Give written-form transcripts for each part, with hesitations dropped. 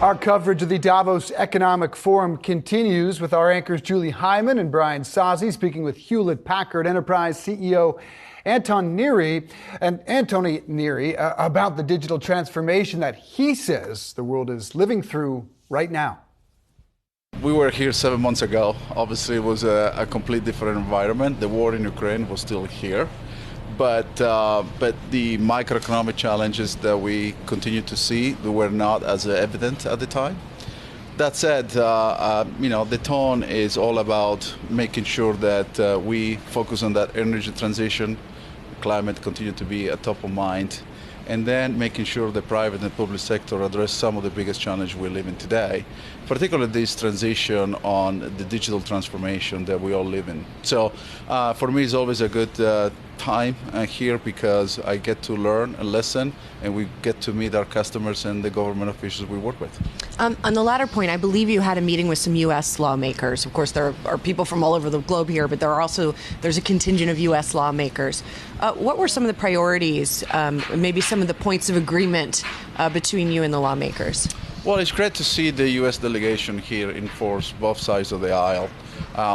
Our coverage of the Davos Economic Forum continues with our anchors Julie Hyman and Brian Sozzi speaking with Hewlett Packard Enterprise CEO Antony Neri about the digital transformation that he says the world is living through right now. We were here 7 months ago. Obviously, it was a complete different environment. The war in Ukraine was still here. But the microeconomic challenges that we continue to see, they were not as evident at the time. That said, the tone is all about making sure that we focus on that energy transition, climate continue to be at top of mind, and then making sure the private and public sector address some of the biggest challenges we live in today, particularly this transition on the digital transformation that we all live in. So for me, it's always a good time here because I get to learn and listen, and we get to meet our customers and the government officials we work with. On the latter point, I believe you had a meeting with some U.S. lawmakers. Of course, there are people from all over the globe here, but there's a contingent of U.S. lawmakers. What were some of the priorities, maybe some of the points of agreement between you and the lawmakers? Well, it's great to see the U.S. delegation here in force, both sides of the aisle.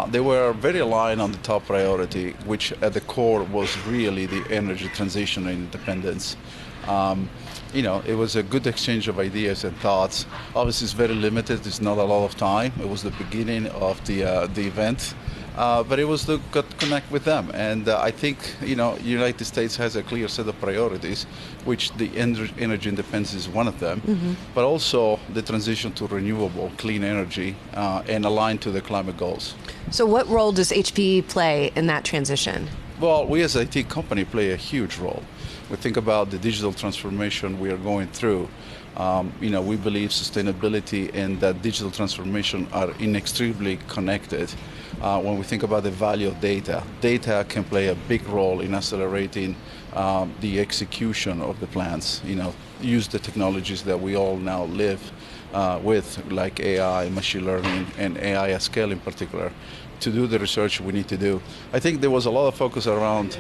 They were very aligned on the top priority, which at the core was really the energy transition and independence. It was a good exchange of ideas and thoughts. Obviously, it's very limited. It's not a lot of time. It was the beginning of the event. But it was to connect with them. And I think, the United States has a clear set of priorities, which the energy independence is one of them, but also the transition to renewable, clean energy, and aligned to the climate goals. So what role does HPE play in that transition? Well, we as an IT company play a huge role. We think about the digital transformation we are going through. We believe sustainability and that digital transformation are inextricably connected. When we think about the value of data can play a big role in accelerating the execution of the plans. Use the technologies that we all now live with, like AI, machine learning, and AI at scale in particular, to do the research we need to do. I think there was a lot of focus around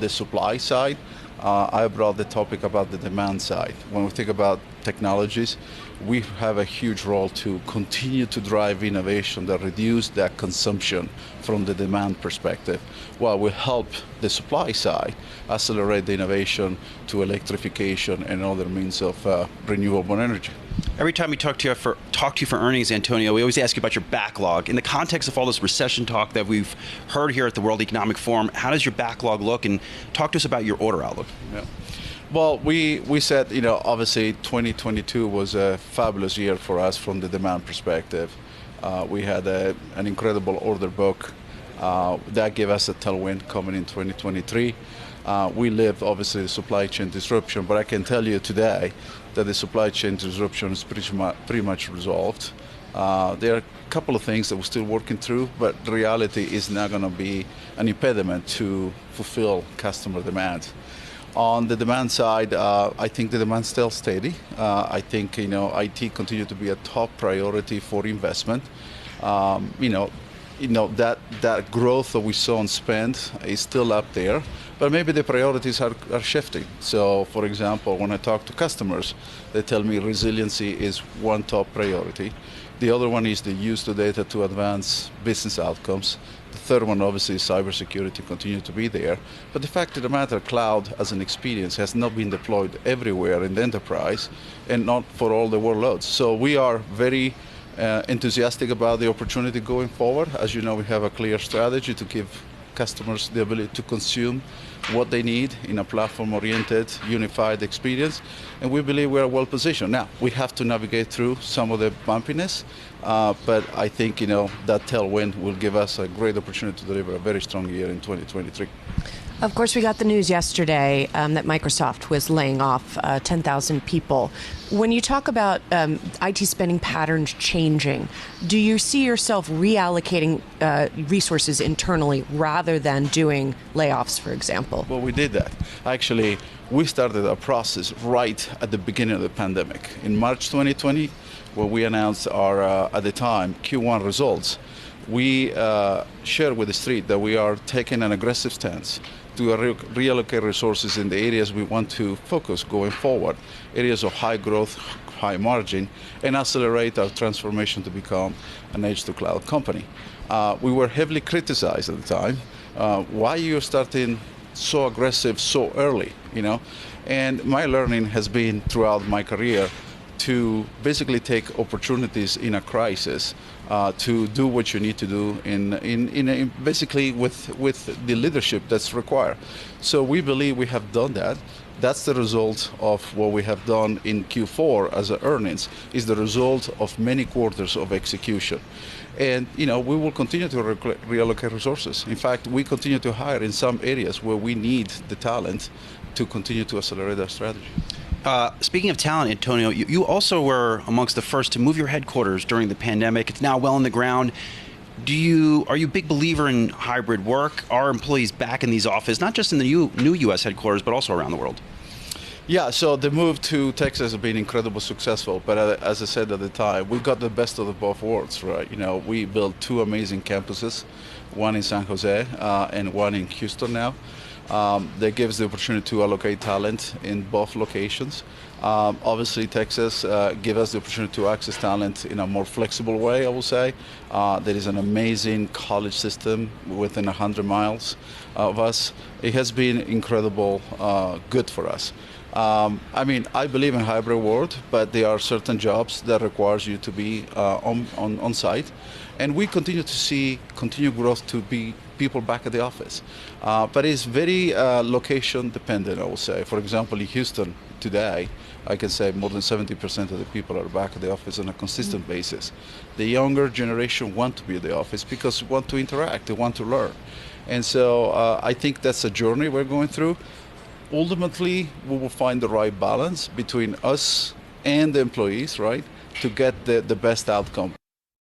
the supply side. I brought the topic about the demand side. When we think about technologies, we have a huge role to continue to drive innovation that reduce that consumption from the demand perspective, while we help the supply side accelerate the innovation to electrification and other means of renewable energy. Every time we talk to you for earnings, Antonio, we always ask you about your backlog. In the context of all this recession talk that we've heard here at the World Economic Forum, how does your backlog look? And talk to us about your order outlook. Yeah. Well, we said, obviously 2022 was a fabulous year for us from the demand perspective. We had an incredible order book that gave us a tailwind coming in 2023. We lived, obviously, the supply chain disruption, but I can tell you today that the supply chain disruption is pretty much resolved. There are a couple of things that we're still working through, but the reality is not going to be an impediment to fulfill customer demand. On the demand side, I think the demand is still steady. I think IT continue to be a top priority for investment. That growth that we saw on spend is still up there, but maybe the priorities are shifting. So, for example, when I talk to customers, they tell me resiliency is one top priority. The other one is the use of data to advance business outcomes. The third one, obviously, is cybersecurity continue to be there. But the fact of the matter, cloud as an experience has not been deployed everywhere in the enterprise and not for all the workloads. So we are very enthusiastic about the opportunity going forward. As you know, we have a clear strategy to give customers the ability to consume what they need in a platform-oriented, unified experience, and we believe we are well positioned. Now, we have to navigate through some of the bumpiness, but I think that tailwind will give us a great opportunity to deliver a very strong year in 2023. Of course, we got the news yesterday that Microsoft was laying off 10,000 people. When you talk about IT spending patterns changing, do you see yourself reallocating resources internally rather than doing layoffs, for example? Well, we did that. Actually, we started our process right at the beginning of the pandemic. In March 2020, when we announced our, at the time, Q1 results, we shared with the street that we are taking an aggressive stance to reallocate resources in the areas we want to focus going forward. Areas of high growth, high margin, and accelerate our transformation to become an edge-to-cloud company. We were heavily criticized at the time. Why you're starting so aggressive so early, you know? And my learning has been throughout my career to basically take opportunities in a crisis to do what you need to do basically with the leadership that's required. So we believe we have done that. That's the result of what we have done in Q4 as earnings, is the result of many quarters of execution. And we will continue to reallocate resources. In fact, we continue to hire in some areas where we need the talent to continue to accelerate our strategy. Speaking of talent, Antonio, you also were amongst the first to move your headquarters during the pandemic. It's now well on the ground. Are you a big believer in hybrid work? Are employees back in these offices, not just in the new U.S. headquarters, but also around the world? Yeah, so the move to Texas has been incredibly successful, but as I said at the time, we got the best of the both worlds, right? We built two amazing campuses, one in San Jose and one in Houston now. That gives the opportunity to allocate talent in both locations. Obviously, Texas gives us the opportunity to access talent in a more flexible way, I will say. There is an amazing college system within 100 miles of us. It has been incredible good for us. I believe in hybrid world, but there are certain jobs that requires you to be on site. And we continue to see continued growth to be people back at the office. But it's very location dependent, I will say. For example, in Houston today, I can say more than 70% of the people are back at the office on a consistent basis. The younger generation want to be at the office because they want to interact, they want to learn. And so I think that's a journey we're going through. Ultimately, we will find the right balance between us and the employees, right, to get the best outcome.